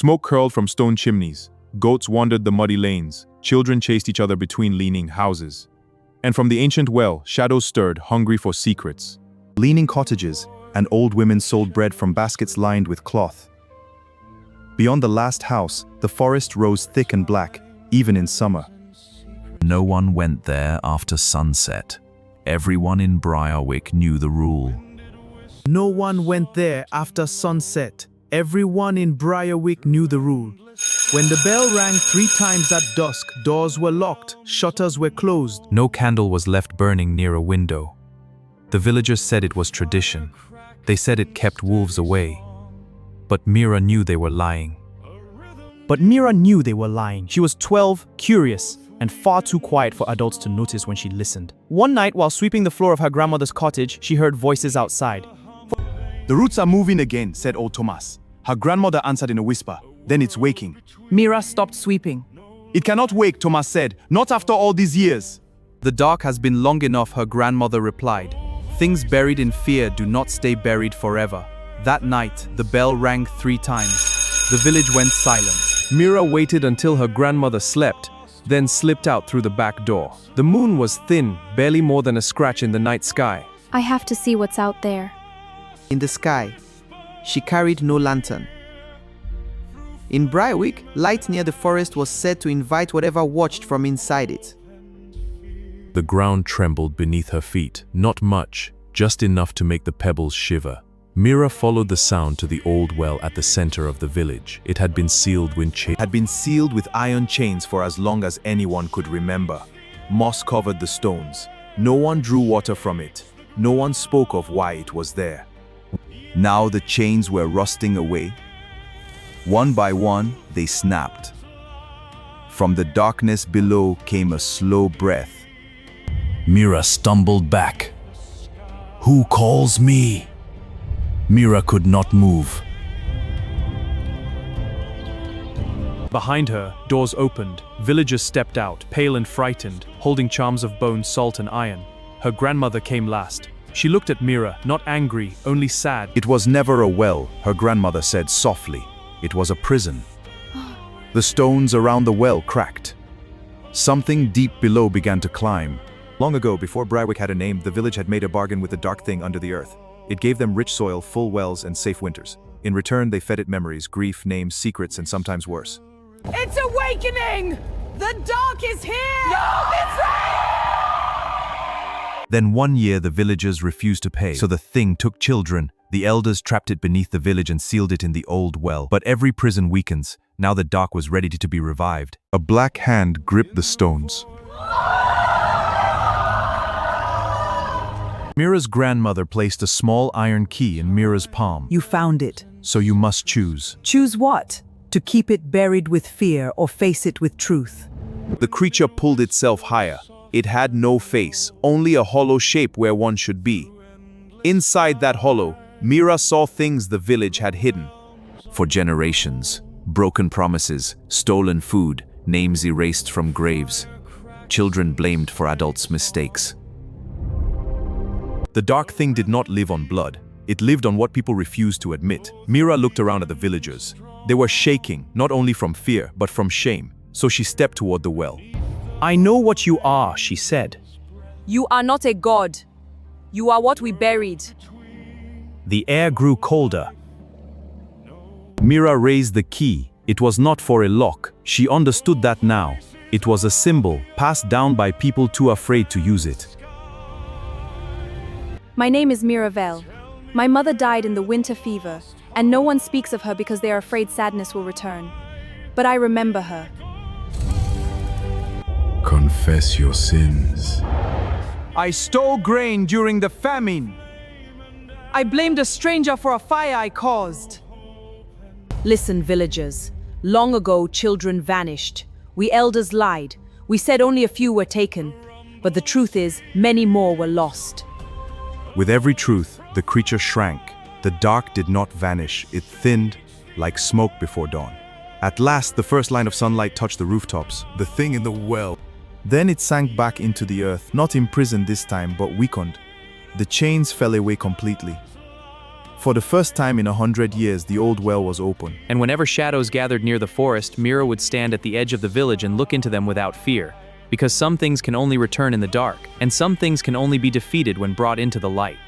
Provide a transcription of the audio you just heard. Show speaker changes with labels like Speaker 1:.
Speaker 1: Smoke curled from stone chimneys. Goats wandered the muddy lanes. Children chased each other between leaning houses. And from the ancient well, shadows stirred, hungry for secrets.
Speaker 2: Leaning cottages, and old women sold bread from baskets lined with cloth. Beyond the last house, the forest rose thick and black, even in summer.
Speaker 3: No one went there after sunset. Everyone in Briarwick knew the rule.
Speaker 4: No one went there after sunset. Everyone in Briarwick knew the rule. When the bell rang 3 times at dusk, doors were locked, shutters were closed.
Speaker 5: No candle was left burning near a window. The villagers said it was tradition. They said it kept wolves away. But Mira knew they were lying.
Speaker 4: She was 12, curious, and far too quiet for adults to notice when she listened. One night, while sweeping the floor of her grandmother's cottage, she heard voices outside.
Speaker 2: The roots are moving again, said old Thomas. Her grandmother answered in a whisper. Then it's waking.
Speaker 6: Mira stopped sweeping.
Speaker 2: It cannot wake, Thomas said. Not after all these years.
Speaker 4: The dark has been long enough, her grandmother replied. Things buried in fear do not stay buried forever. That night, the bell rang 3 times. The village went silent. Mira waited until her grandmother slept, then slipped out through the back door. The moon was thin, barely more than a scratch in the night sky.
Speaker 7: I have to see what's out there.
Speaker 8: In the sky, she carried no lantern. In Briarwick, light near the forest was said to invite whatever watched from inside it.
Speaker 5: The ground trembled beneath her feet, not much, just enough to make the pebbles shiver. Mira followed the sound to the old well at the center of the village. It had been sealed
Speaker 2: with iron chains for as long as anyone could remember. Moss covered the stones. No one drew water from it. No one spoke of why it was there. Now the chains were rusting away. One by one, they snapped. From the darkness below came a slow breath.
Speaker 3: Mira stumbled back. Who calls me? Mira could not move.
Speaker 4: Behind her, doors opened. Villagers stepped out, pale and frightened, holding charms of bone, salt, and iron. Her grandmother came last. She looked at Mira, not angry, only sad.
Speaker 2: It was never a well, her grandmother said softly. It was a prison. The stones around the well cracked. Something deep below began to climb. Long ago, before Briarwick had a name, the village had made a bargain with the dark thing under the earth. It gave them rich soil, full wells, and safe winters. In return, they fed it memories, grief, names, secrets, and sometimes worse.
Speaker 6: It's awakening! The dark is here! No, it's right!
Speaker 3: Then one year the villagers refused to pay, so the thing took children. The elders trapped it beneath the village and sealed it in the old well. But every prison weakens. Now the dark was ready to be revived.
Speaker 2: A black hand gripped the stones.
Speaker 5: Mira's grandmother placed a small iron key in Mira's palm.
Speaker 6: You found it.
Speaker 5: So you must choose.
Speaker 6: Choose what? To keep it buried with fear or face it with truth?
Speaker 2: The creature pulled itself higher. It had no face, only a hollow shape where one should be. Inside that hollow, Mira saw things the village had hidden.
Speaker 3: For generations, broken promises, stolen food, names erased from graves. Children blamed for adults' mistakes.
Speaker 2: The dark thing did not live on blood. It lived on what people refused to admit. Mira looked around at the villagers. They were shaking, not only from fear, but from shame. So she stepped toward the well.
Speaker 4: I know what you are, she said.
Speaker 6: You are not a god. You are what we buried.
Speaker 4: The air grew colder.
Speaker 2: Mira raised the key. It was not for a lock. She understood that now. It was a symbol passed down by people too afraid to use it.
Speaker 7: My name is Miravel. My mother died in the winter fever, and no one speaks of her because they are afraid sadness will return. But I remember her.
Speaker 1: Confess your sins.
Speaker 4: I stole grain during the famine.
Speaker 6: I blamed a stranger for a fire I caused. Listen, villagers. Long ago, children vanished. We elders lied. We said only a few were taken. But the truth is, many more were lost.
Speaker 2: With every truth, the creature shrank. The dark did not vanish. It thinned like smoke before dawn. At last, the first line of sunlight touched the rooftops. The thing in the well. Then it sank back into the earth, not imprisoned this time, but weakened. The chains fell away completely. For the first time in 100 years, the old well was open.
Speaker 9: And whenever shadows gathered near the forest, Mira would stand at the edge of the village and look into them without fear. Because some things can only return in the dark, and some things can only be defeated when brought into the light.